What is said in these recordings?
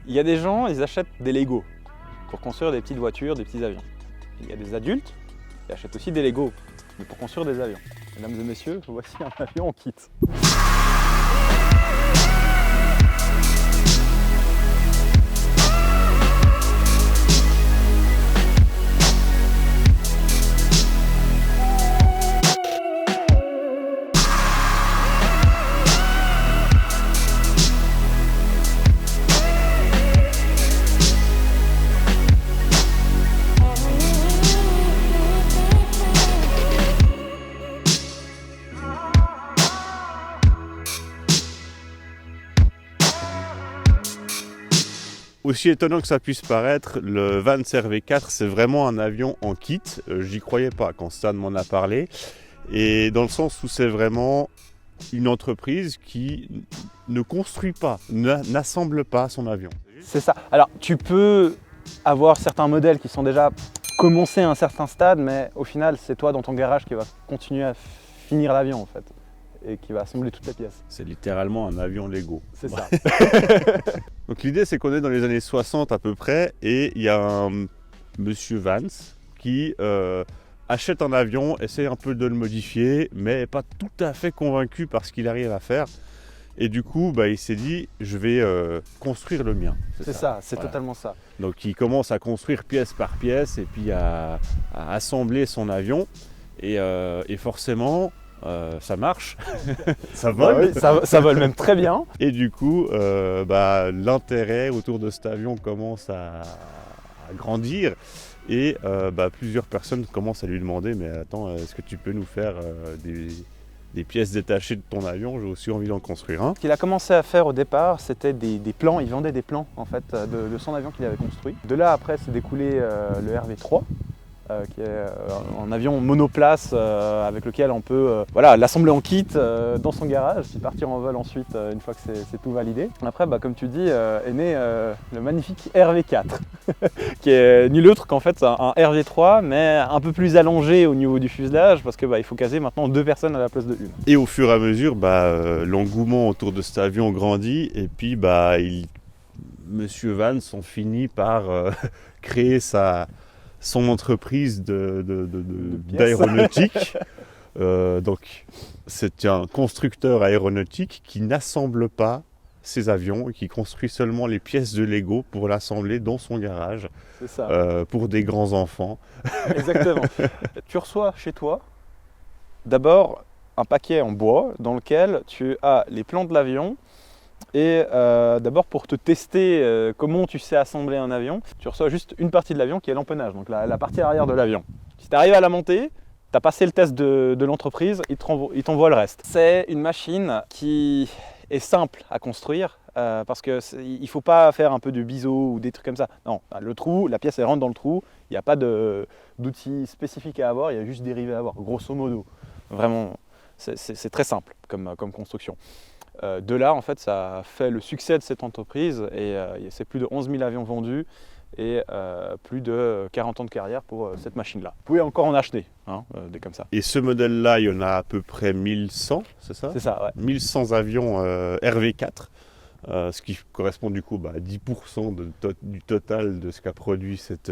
Il y a des gens, ils achètent des Lego pour construire des petites voitures, des petits avions. Il y a des adultes qui achètent aussi des Lego, mais pour construire des avions. Mesdames et messieurs, voici un avion en kit. Aussi étonnant que ça puisse paraître, le Vans RV4 c'est vraiment un avion en kit. J'y croyais pas quand Stan m'en a parlé. Et dans le sens où c'est vraiment une entreprise qui ne construit pas, n'assemble pas son avion. C'est ça. Alors tu peux avoir certains modèles qui sont déjà commencés à un certain stade, mais au final c'est toi dans ton garage qui va continuer à finir l'avion en fait. Et qui va assembler toutes les pièces. C'est littéralement un avion Lego. C'est ça. Donc l'idée c'est qu'on est dans les années 60 à peu près et il y a un monsieur Vance qui achète un avion, essaie un peu de le modifier mais n'est pas tout à fait convaincu par ce qu'il arrive à faire. Et du coup il s'est dit je vais construire le mien. C'est ça, c'est voilà. Totalement ça. Donc il commence à construire pièce par pièce et puis à assembler son avion et forcément ça marche, ça vole. Bah oui, ça vole même très bien. Et du coup, l'intérêt autour de cet avion commence à grandir et plusieurs personnes commencent à lui demander mais attends, est-ce que tu peux nous faire des pièces détachées de ton avion? J'ai aussi envie d'en construire un. Ce qu'il a commencé à faire au départ, c'était des plans, il vendait des plans en fait de son avion qu'il avait construit. De là après s'est découlé le RV3. Qui est un avion monoplace avec lequel on peut l'assembler en kit dans son garage, puis partir en vol ensuite une fois que c'est tout validé. Après, comme tu dis, est né le magnifique RV4, qui est nul autre qu'en fait un RV3, mais un peu plus allongé au niveau du fuselage, parce que il faut caser maintenant 2 personnes à la place de 1. Et au fur et à mesure, l'engouement autour de cet avion grandit, et puis Monsieur Vance on finit par créer son entreprise d'aéronautique. Donc c'est un constructeur aéronautique qui n'assemble pas ses avions et qui construit seulement les pièces de Lego pour l'assembler dans son garage. C'est ça. Pour des grands enfants. Exactement. Tu reçois chez toi d'abord un paquet en bois dans lequel tu as les plans de l'avion. Et d'abord pour te tester comment tu sais assembler un avion, tu reçois juste une partie de l'avion qui est l'empennage, donc la partie arrière de l'avion. Si tu arrives à la monter, tu as passé le test de l'entreprise, ils t'envoient le reste. C'est une machine qui est simple à construire parce qu'il ne faut pas faire un peu de biseau ou des trucs comme ça. Non, le trou, la pièce elle rentre dans le trou, il n'y a pas d'outils spécifiques à avoir, il y a juste des rivets à avoir, grosso modo. Vraiment, c'est très simple comme construction. De là, en fait, ça a fait le succès de cette entreprise et c'est plus de 11 000 avions vendus et plus de 40 ans de carrière pour cette machine-là. Vous pouvez encore en acheter, des comme ça. Et ce modèle-là, il y en a à peu près 1100, c'est ça? C'est ça, ouais. 1100 avions RV4, ce qui correspond du coup à 10% du total de ce qu'a produit cette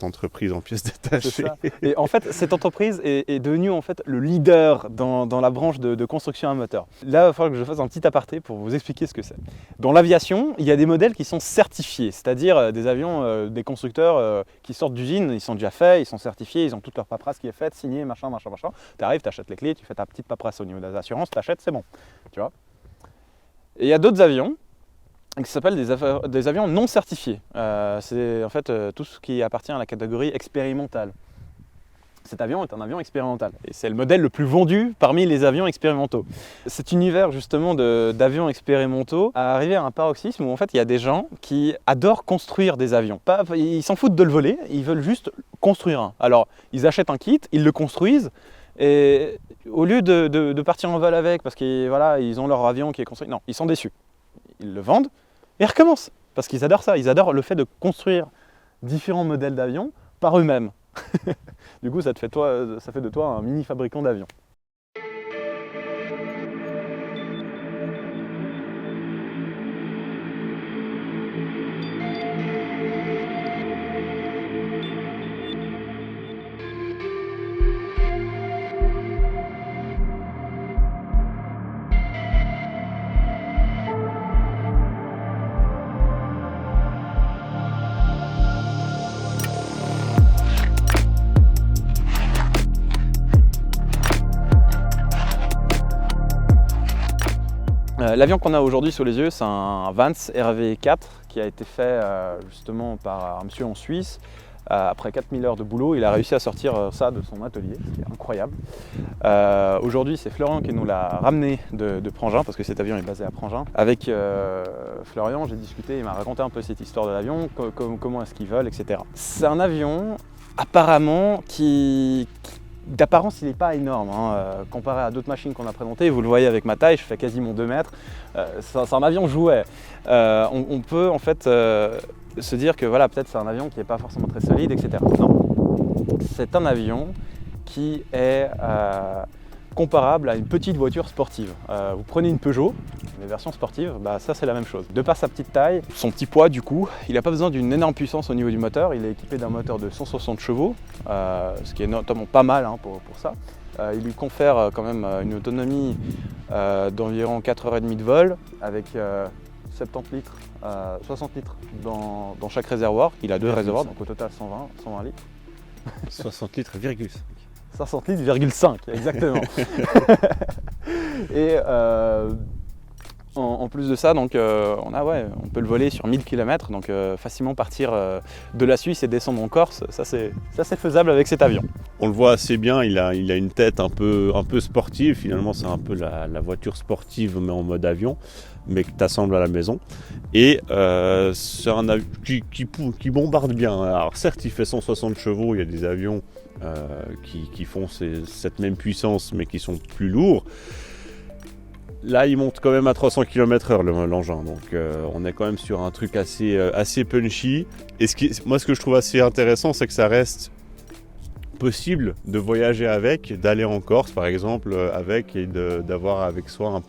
entreprise en pièces détachées. Et en fait, cette entreprise est devenue en fait le leader dans la branche de construction à moteur. Là, il va falloir que je fasse un petit aparté pour vous expliquer ce que c'est. Dans l'aviation, il y a des modèles qui sont certifiés, c'est-à-dire des avions, des constructeurs qui sortent d'usine, ils sont déjà faits, ils sont certifiés, ils ont toute leur paperasse qui est faite, signée, machin. Tu arrives, tu achètes les clés, tu fais ta petite paperasse au niveau des assurances, tu achètes, c'est bon, tu vois. Et il y a d'autres avions qui s'appellent des avions non certifiés. C'est en fait tout ce qui appartient à la catégorie expérimentale. Cet avion est un avion expérimental et c'est le modèle le plus vendu parmi les avions expérimentaux. Cet univers justement d'avions expérimentaux a arrivé à un paroxysme où en fait il y a des gens qui adorent construire des avions. Ils s'en foutent de le voler, ils veulent juste construire un. Alors ils achètent un kit, ils le construisent. Et au lieu de partir en vol avec, parce qu'ils ont leur avion qui est construit, non, ils sont déçus. Ils le vendent et ils recommencent. Parce qu'ils adorent ça, ils adorent le fait de construire différents modèles d'avions par eux-mêmes. Du coup, ça fait de toi un mini fabricant d'avions. L'avion qu'on a aujourd'hui sous les yeux, c'est un Vance RV4 qui a été fait justement par un monsieur en Suisse. Après 4000 heures de boulot, il a réussi à sortir ça de son atelier, ce qui est incroyable. Aujourd'hui, c'est Florian qui nous l'a ramené de Prangin, parce que cet avion est basé à Prangin. Avec Florian, j'ai discuté, il m'a raconté un peu cette histoire de l'avion, comment est-ce qu'ils veulent, etc. C'est un avion, apparemment, d'apparence, il n'est pas énorme, comparé à d'autres machines qu'on a présentées. Vous le voyez avec ma taille, je fais quasiment 2 mètres. C'est un avion jouet. On peut en fait se dire que voilà, peut-être c'est un avion qui n'est pas forcément très solide, etc. Non, c'est un avion qui est comparable à une petite voiture sportive. Vous prenez une Peugeot, les versions sportives, ça c'est la même chose. De par sa petite taille, son petit poids du coup, il n'a pas besoin d'une énorme puissance au niveau du moteur. Il est équipé d'un moteur de 160 chevaux, ce qui est notamment pas mal pour ça. Il lui confère quand même une autonomie d'environ 4h30 de vol avec 70 litres, 60 litres dans chaque réservoir. Il a 2 réservoirs, donc au total 120 litres. 60 litres, virgule 5. 60 litres,5, exactement. Et en plus de ça, donc, on peut le voler sur 1000 km, donc facilement partir de la Suisse et descendre en Corse. Ça c'est faisable avec cet avion. On le voit assez bien, il a une tête un peu sportive. Finalement, c'est un peu la voiture sportive, mais en mode avion, mais que tu assembles à la maison. Et c'est un avion qui bombarde bien. Alors certes, il fait 160 chevaux, il y a des avions qui font cette même puissance, mais qui sont plus lourds. Là, il monte quand même à 300 km/h l'engin, donc on est quand même sur un truc assez punchy. Et moi, ce que je trouve assez intéressant, c'est que ça reste possible de voyager avec, d'aller en Corse par exemple avec, et d'avoir avec soi un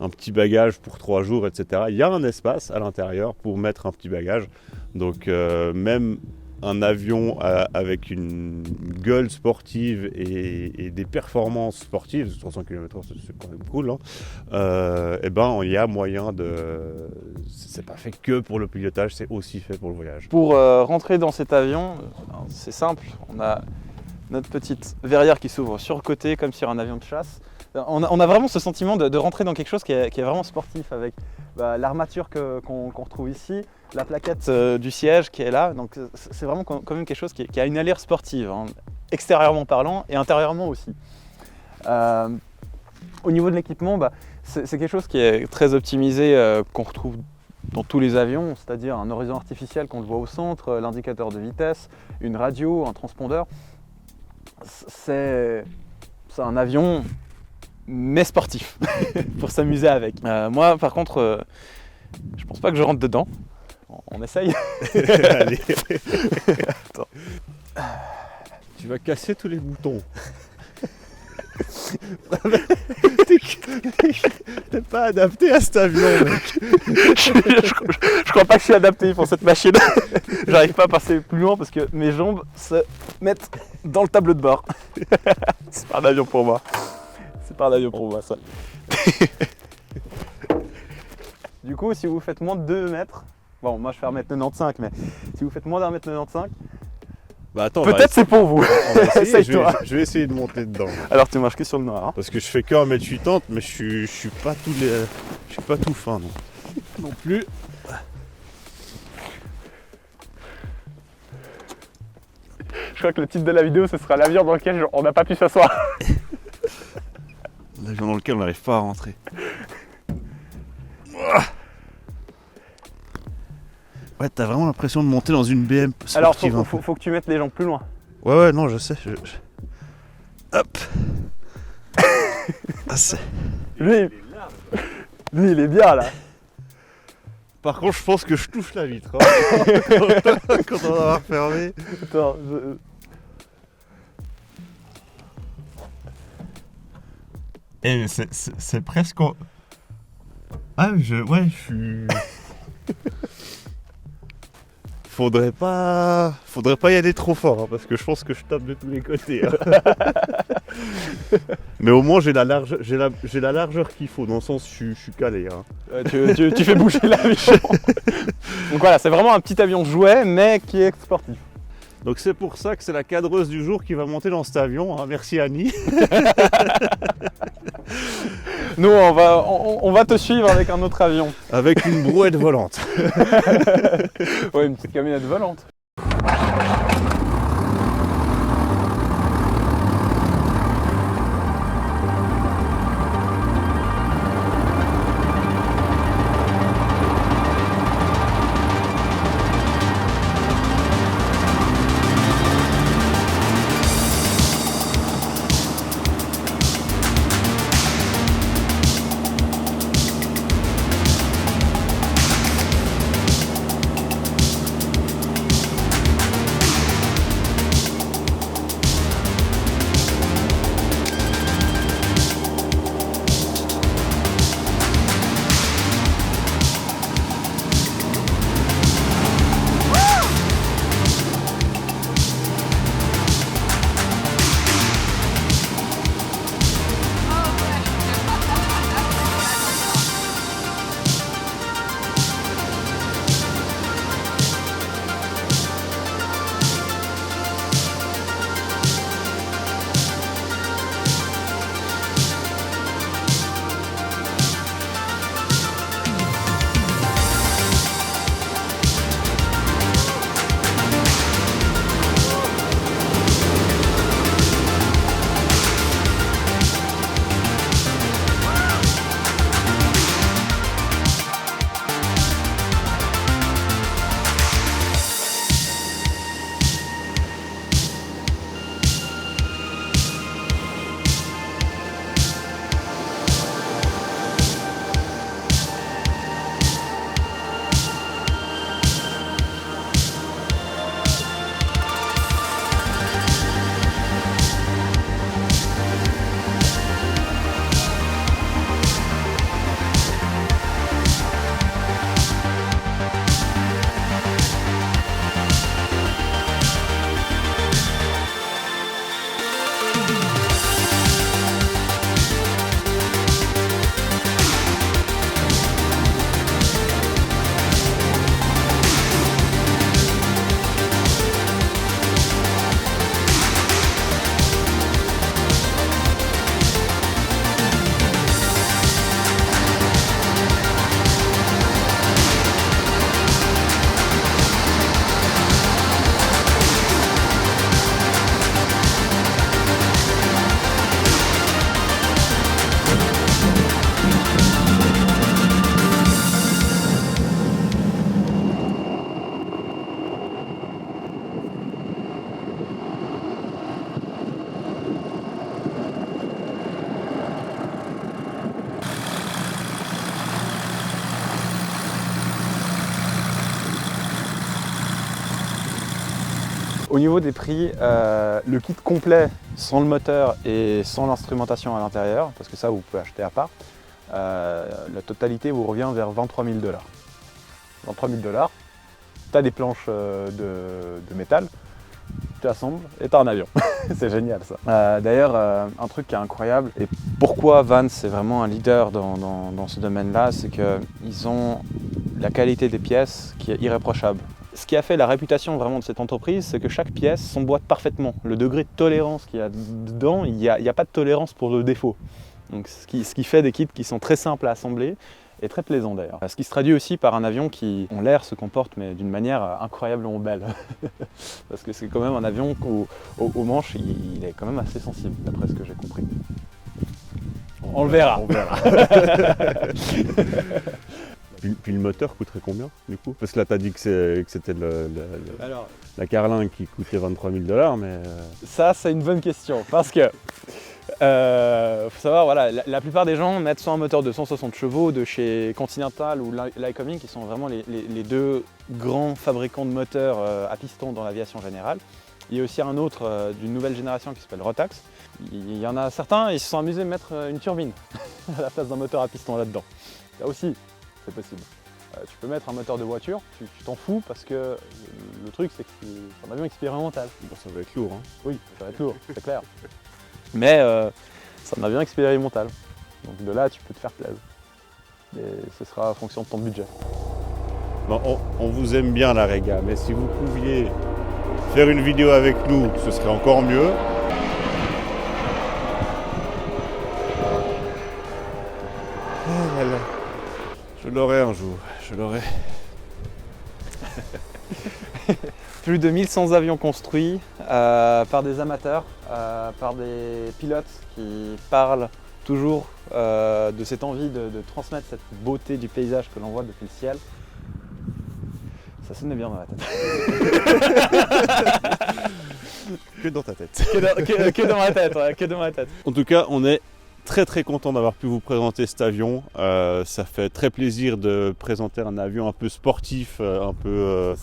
petit bagage pour 3 jours, etc. Il y a un espace à l'intérieur pour mettre un petit bagage, donc même un avion avec une gueule sportive et des performances sportives, 300 km/h c'est quand même cool, il y a moyen c'est pas fait que pour le pilotage, c'est aussi fait pour le voyage. Pour rentrer dans cet avion, c'est simple, on a notre petite verrière qui s'ouvre sur le côté comme sur un avion de chasse. On a vraiment ce sentiment de rentrer dans quelque chose qui est vraiment sportif, avec l'armature qu'on retrouve ici, la plaquette du siège qui est là. Donc c'est vraiment quand même quelque chose qui a une allure sportive, extérieurement parlant et intérieurement aussi. Au niveau de l'équipement, c'est quelque chose qui est très optimisé, qu'on retrouve dans tous les avions, c'est-à-dire un horizon artificiel qu'on le voit au centre, l'indicateur de vitesse, une radio, un transpondeur. C'est un avion mais sportif pour s'amuser avec. Moi par contre, je pense pas que je rentre dedans. On essaye. Allez. Attends. Tu vas casser tous les boutons. T'es pas adapté à cet avion, mec. Je crois pas que je suis adapté pour cette machine. J'arrive pas à passer plus loin parce que mes jambes se mettent dans le tableau de bord. C'est pas un avion pour moi. C'est pas un avion pour moi, ça. Du coup, si vous faites moins de 2 mètres, bon, moi je fais 1m95, mais si vous faites moins d'1m95, peut-être c'est pour vous. Je vais essayer de monter dedans. Alors tu marches que sur le noir. Parce que je fais que 1m80, mais je suis pas tout fin non plus. Je crois que le titre de la vidéo, ce sera l'avion dans lequel on n'a pas pu s'asseoir. L'avion dans lequel on n'arrive pas à rentrer. Ouais, t'as vraiment l'impression de monter dans une BM sportive. Alors faut que tu mettes les jambes plus loin. Ouais, non, je sais. Hop. Lui, il est bien là. Par contre, je pense que je touche la vitre. Quand on va refermer. Attends, Et c'est presque... Ah, je suis... Faudrait pas y aller trop fort, parce que je pense que je tape de tous les côtés. Mais au moins j'ai la largeur qu'il faut, dans le sens je suis calé. Tu fais bouger l'avion. Donc voilà, c'est vraiment un petit avion jouet, mais qui est sportif. Donc c'est pour ça que c'est la cadreuse du jour qui va monter dans cet avion. Merci Annie. Nous, on va te suivre avec un autre avion. Avec une brouette volante. Ouais, une petite camionnette volante. Au niveau des prix, le kit complet sans le moteur et sans l'instrumentation à l'intérieur, parce que ça vous pouvez acheter à part, la totalité vous revient vers 23 000 $. 23 000 $, tu as des planches de métal, tu assembles et tu as un avion. C'est génial ça. D'ailleurs, un truc qui est incroyable, et pourquoi Vans est vraiment un leader dans ce domaine-là, c'est qu'ils ont la qualité des pièces qui est irréprochable. Ce qui a fait la réputation vraiment de cette entreprise, c'est que chaque pièce s'emboîte parfaitement. Le degré de tolérance qu'il y a dedans, il n'y a pas de tolérance pour le défaut. Donc, ce qui fait des kits qui sont très simples à assembler et très plaisants d'ailleurs. Ce qui se traduit aussi par un avion qui, en l'air, se comporte mais d'une manière incroyablement belle. Parce que c'est quand même un avion au manche, il est quand même assez sensible, d'après ce que j'ai compris. On le verra. On verra. Puis le moteur coûterait combien du coup? Parce que là tu as dit que c'était la Carling qui coûtait 23 000 $, mais... Ça c'est une bonne question, parce que faut savoir, voilà, la plupart des gens mettent soit un moteur de 160 chevaux de chez Continental ou Lycoming, qui sont vraiment les deux grands fabricants de moteurs à piston dans l'aviation générale. Il y a aussi un autre d'une nouvelle génération qui s'appelle Rotax. Il y en a certains, ils se sont amusés à mettre une turbine à la place d'un moteur à piston là-dedans. Là aussi, c'est possible. Tu peux mettre un moteur de voiture, tu t'en fous parce que le truc c'est que c'est un avion expérimental. Bon, ça va être lourd, hein. Oui, ça va être lourd, c'est clair. Mais c'est un avion expérimental. Donc de là, tu peux te faire plaisir. Et ce sera en fonction de ton budget. Bon, on vous aime bien la Rega, mais si vous pouviez faire une vidéo avec nous, ce serait encore mieux. Je l'aurai un jour, je l'aurai. Plus de 1100 avions construits par des amateurs, par des pilotes qui parlent toujours de cette envie de transmettre cette beauté du paysage que l'on voit depuis le ciel. Ça sonne bien dans la tête. Que dans ta tête. Que dans ma tête, ouais, que dans ma tête. En tout cas, on est très content d'avoir pu vous présenter cet avion. Ça fait très plaisir de présenter un avion un peu sportif, un peu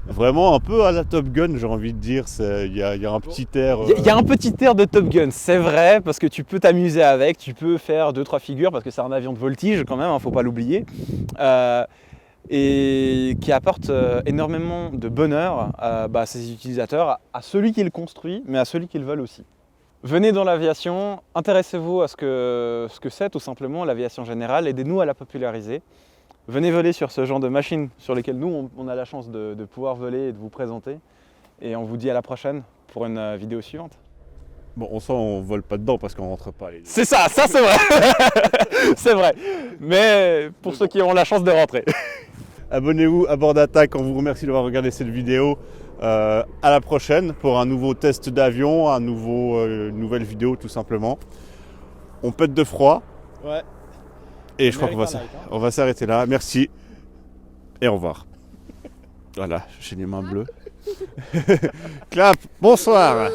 vraiment un peu à la Top Gun, j'ai envie de dire. Il y a un petit air. Il y a un petit air de Top Gun, c'est vrai, parce que tu peux t'amuser avec, tu peux faire 2-3 figures, parce que c'est un avion de voltige quand même, faut pas l'oublier. Et qui apporte énormément de bonheur à ses utilisateurs, à celui qui le construit, mais à celui qui le veut aussi. Venez dans l'aviation, intéressez-vous à ce que c'est tout simplement l'aviation générale, aidez-nous à la populariser. Venez voler sur ce genre de machines sur lesquelles nous on a la chance de pouvoir voler et de vous présenter. Et on vous dit à la prochaine pour une vidéo suivante. Bon, on sent on vole pas dedans parce qu'on rentre pas les deux. C'est ça c'est vrai. C'est vrai. Mais pour ceux qui ont la chance de rentrer. Abonnez-vous à Bord d'Attaque, on vous remercie d'avoir regardé cette vidéo. À la prochaine pour un nouveau test d'avion, une nouvelle vidéo tout simplement. On pète de froid. Ouais. Et je crois qu'on va s'arrêter là. Merci et au revoir. Voilà, j'ai les mains bleues. Clap, bonsoir.